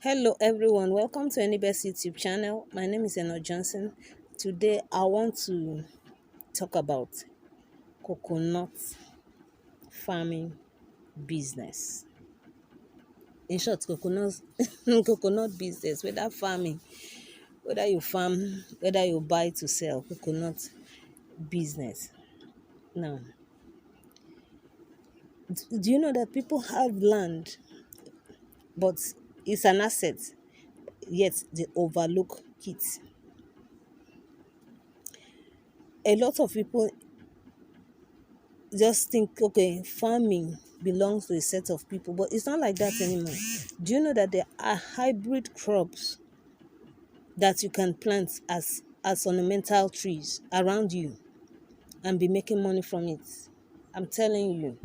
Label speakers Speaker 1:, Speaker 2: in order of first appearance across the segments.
Speaker 1: Hello everyone, welcome to Anybest YouTube channel. My name is Eno Johnson. Today I want to talk about coconut farming business. In short, coconut coconut business, whether farming, whether you farm, whether you buy to sell, coconut business. Now, do you know that people have land, but it's an asset, yet they overlook it? A lot of people just think, okay, farming belongs to a set of people, but it's not like that anymore. Do you know that there are hybrid crops that you can plant as ornamental trees around you and be making money from it? I'm telling you,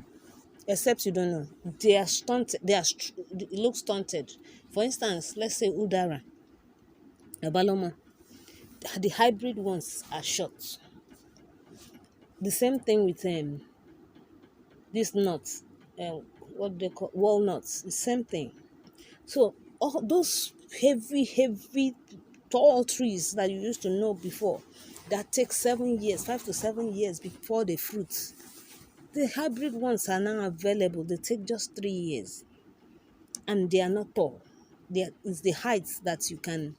Speaker 1: except you don't know. They are stunted. It looks stunted. For instance, let's say udara, abaloma. The hybrid ones are short. The same thing with these nuts, uh, what they call walnuts. The same thing. So all those heavy, tall trees that you used to know before, that take 7 years, 5 to 7 years before they fruit. The hybrid ones are now available. They take just 3 years, and they are not tall. It's the heights that you can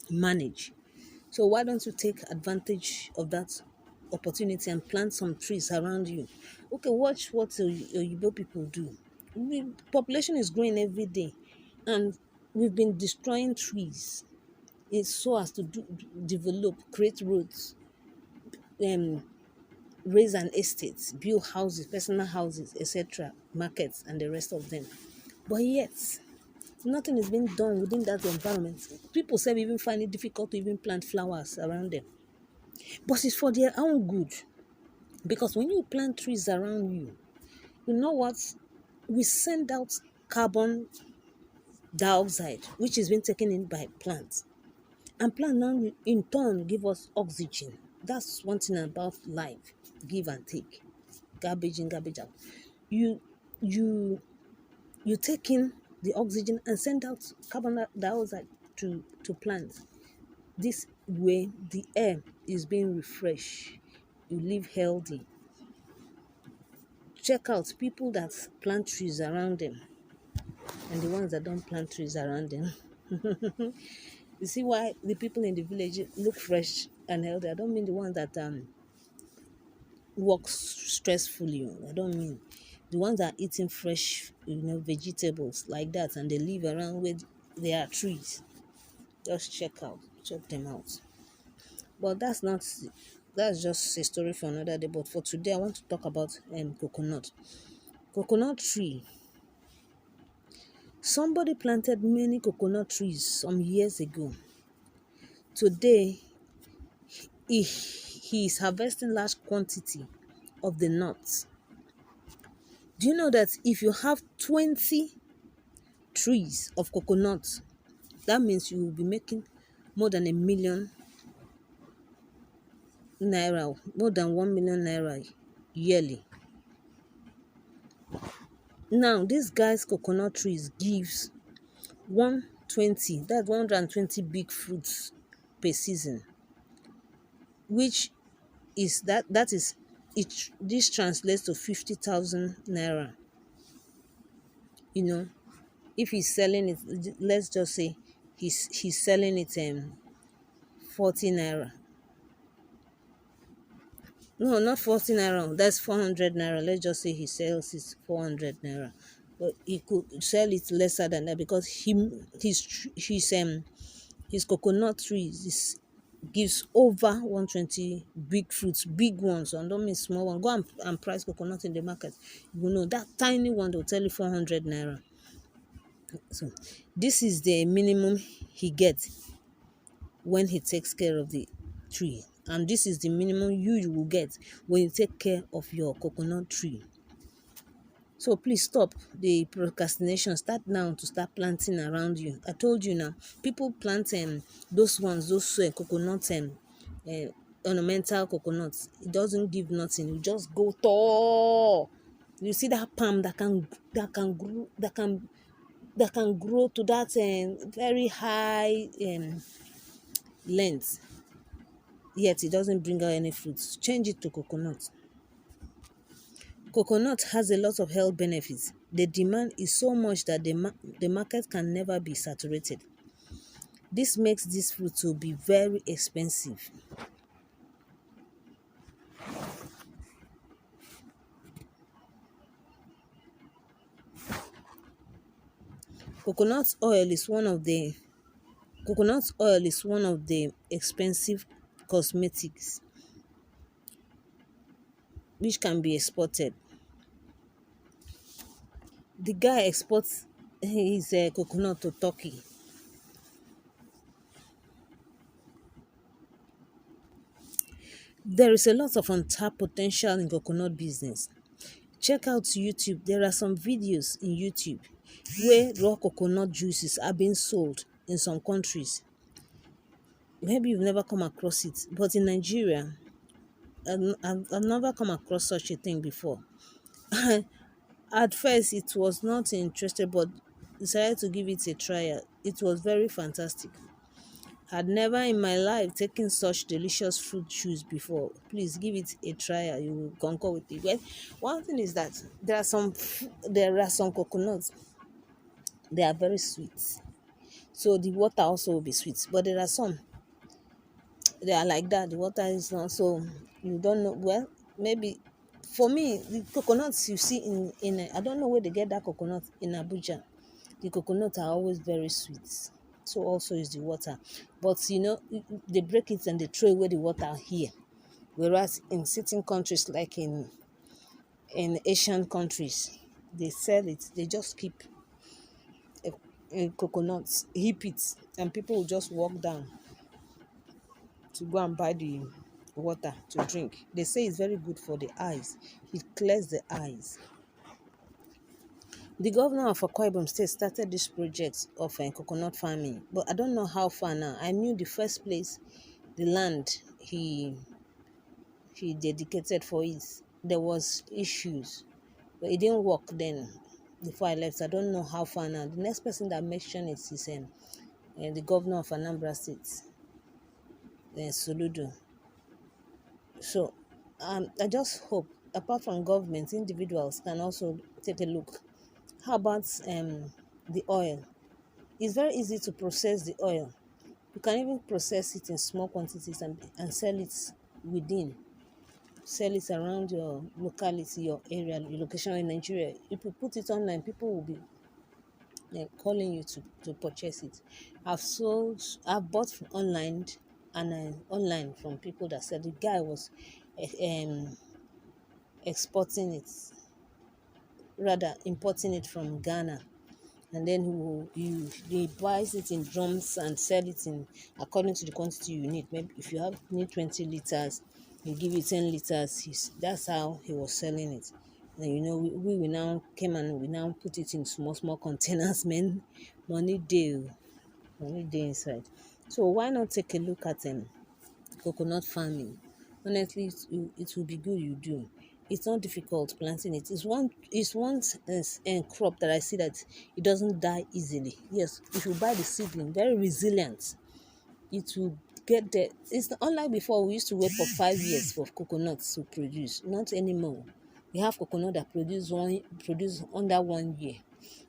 Speaker 1: manage. So why don't you take advantage of that opportunity and plant some trees around you? Okay, watch what Oyibo people do. Population is growing every day, and we've been destroying trees so as to develop, create roads, um, raise an estate, build houses, personal houses, etc., markets, and the rest of them. But yet, nothing is being done within that environment. People say even find it difficult to even plant flowers around them. But it's for their own good. Because when you plant trees around you, you know what? We send out carbon dioxide, which is being taken in by plants. And plants now in turn give us oxygen. That's one thing about life. Give and take. Garbage in, garbage out. You you you take in the oxygen and send out carbon dioxide to plants. This way the air is being refreshed. You live healthy. Check out people that plant trees around them and the ones that don't plant trees around them. You see why the people in the village look fresh and healthy? I don't mean the ones that work stressfully. I don't mean the ones that are eating fresh, vegetables like that, and they live around where there are trees. Just check them out. But that's just a story for another day. But for today, I want to talk about coconut. Coconut tree. Somebody planted many coconut trees some years ago. Today, he is harvesting large quantity of the nuts. Do you know that if you have 20 trees of coconut, that means you will be making more than a million naira, more than 1 million naira yearly. Now, this guy's coconut trees gives 120, that's 120 big fruits per season, which is that is it. This translates to 50,000 naira. If he's selling it, let's just say he's selling it 40 naira. No, not 40 naira, that's 400 naira. Let's just say he sells it 400 naira, but he could sell it lesser than that because his coconut trees gives over 120 big fruits, big ones. And don't mean small one. Go and price coconut in the market. You know that tiny one, they'll tell you 400 naira. So this is the minimum he gets when he takes care of the tree, and this is the minimum you will get when you take care of your coconut tree. So please stop the procrastination. Start now to start planting around you. I told you now, people plant those coconut ornamental coconuts. It doesn't give nothing. You just go tall. You see that palm that can grow, that can that can grow to that very high length, yet it doesn't bring out any fruits. Change it to coconut. Coconut has a lot of health benefits. The demand is so much that the market can never be saturated. This makes this fruit to be very expensive. Coconut oil is one of the Coconut oil is one of the expensive cosmetics which can be exported. The guy exports his coconut to Turkey. There is a lot of untapped potential in coconut business. Check out YouTube. There are some videos in YouTube where raw coconut juices are being sold in some countries. Maybe you've never come across it, but in Nigeria, I've never come across such a thing before. At first, it was not interested, but decided to give it a try. It was very fantastic. Had never in my life taken such delicious fruit juice before. Please give it a try. You will concur with it. Well, one thing is that there are some coconuts. They are very sweet. So the water also will be sweet. But there are some they are like that. The water is not so you don't know. Well, maybe for me, the coconuts you see in I don't know where they get that coconut in Abuja. The coconuts are always very sweet. So also is the water. But they break it and they throw away the water here. Whereas in certain countries like in Asian countries, they sell it. They just keep coconuts, heap it, and people will just walk down to go and buy the water to drink. They say it's very good for the eyes. It clears the eyes. The governor of Akwa Ibom State started this project of coconut farming, but I don't know how far now. I knew the first place, the land he dedicated for it, there was issues, but it didn't work then. Before I left, I don't know how far now. The next person that mentioned it is the governor of Anambra State, Soludo. So I just hope, apart from government, individuals can also take a look. How about the oil? It's very easy to process the oil. You can even process it in small quantities and sell it within. Sell it around your locality, your area, your location in Nigeria. If you put it online, people will be calling you to purchase it. I've bought from online and online from people that said the guy was um, exporting it, rather importing it from Ghana, and then he buys it in drums and sell it in according to the quantity you need. Maybe if you need 20 liters, you give you 10 liters. That's how he was selling it. And we now came and we now put it in small containers. Man, money day inside. So why not take a look at coconut farming? Honestly, it will be good you do. It's not difficult planting it. It's one crop that I see that it doesn't die easily. Yes, if you buy the seedling, very resilient. It will get there. It's not unlike before. We used to wait for 5 years for coconuts to produce. Not anymore. We have coconut that produce under 1 year.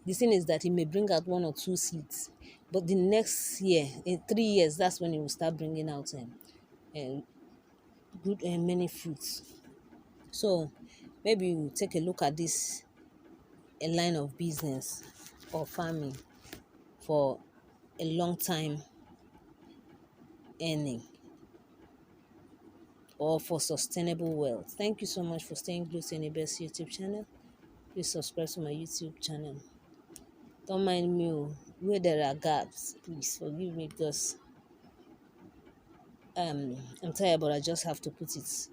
Speaker 1: The thing is that it may bring out one or two seeds, but the next year, in 3 years, that's when it will start bringing out good and many fruits. So maybe we'll take a look at this a line of business or farming for a long time earning or for sustainable wealth. Thank you so much for staying glued to Anybest YouTube channel. Please subscribe to my YouTube channel. Don't mind me where there are gaps. Please forgive me because I'm tired, but I just have to put it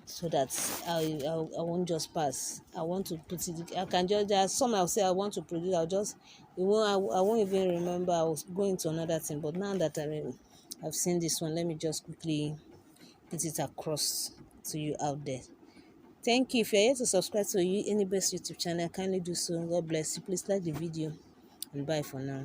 Speaker 1: so that I won't just pass. I want to put it. I can just there are some I'll say I want to produce. I won't even remember. I was going to another thing, but now that I've seen this one, let me just quickly put it across to you out there. Thank you. If you're here to subscribe to Anybest YouTube channel, kindly do so. God bless you. Please like the video and bye for now.